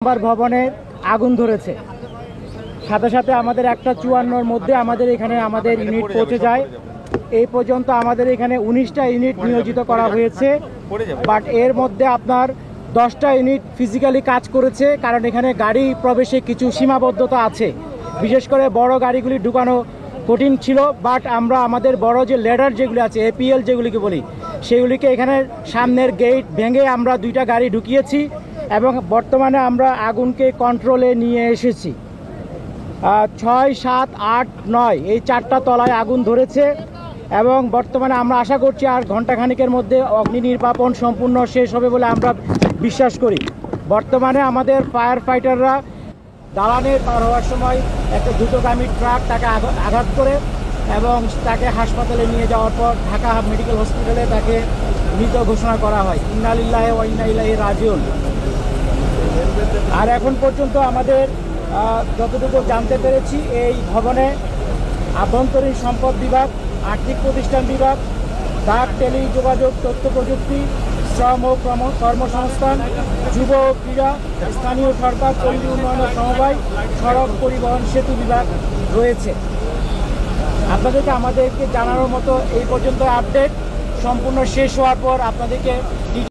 নম্বর ভবনে আগুন ধরেছে। সাথে সাথে আমাদের 1:54-র মধ্যে আমাদের এখানে আমাদের ইউনিট পৌঁছে যায়। এই পর্যন্ত আমাদের এখানে 19টা ইউনিট নিয়োজিত করা হয়েছে, বাট এর মধ্যে আপনার 10টা ইউনিট ফিজিক্যালি কাজ করেছে, কারণ এখানে গাড়ি প্রবেশে কিছু সীমাবদ্ধতা আছে। বিশেষ করে বড় গাড়িগুলি ঢুকানো কঠিন ছিল, বাট আমরা আমাদের বড় যে লেডার যেগুলি আছে, এপিএল যেগুলিকে বলি, সেগুলিকে এখানে সামনের গেট ভেঙে আমরা 2টা গাড়ি ঢুকিয়েছি এবং বর্তমানে আমরা আগুনকে কন্ট্রোলে নিয়ে এসেছি। 6, 7, 8, 9 এই 4টা তলায় আগুন ধরেছে এবং বর্তমানে আমরা আশা করছি আর ঘণ্টাখানিকের মধ্যে অগ্নি নির্বাপন সম্পূর্ণ শেষ হবে বলে আমরা বিশ্বাস করি। বর্তমানে আমাদের ফায়ার ফাইটাররা দালানে পার হওয়ার সময় একটা দ্রুতগামী ট্রাক তাকে আঘাত করে এবং তাকে হাসপাতালে নিয়ে যাওয়ার পর ঢাকা মেডিকেল হসপিটালে তাকে মৃত ঘোষণা করা হয়। ইন্না লিল্লাহি ওয়া ইন্না ইলাইহি রাজিউন। আর এখন পর্যন্ত আমাদের যতটুকু জানতে পেরেছি, এই ভবনে আভ্যন্তরীণ সম্পদ বিভাগ, আর্থিক প্রতিষ্ঠান বিভাগ, ডাক, টেলিযোগাযোগ, তথ্য প্রযুক্তি, শ্রম ও কর্মসংস্থান, যুব ও ক্রীড়া, স্থানীয় সরকার, পল্লী উন্নয়ন ও সমবায়, সড়ক পরিবহন, সেতু বিভাগ রয়েছে। আপনাদেরকে আমাদেরকে জানানোর মতো এই পর্যন্ত আপডেট। সম্পূর্ণ শেষ হওয়ার পর আপনাদেরকে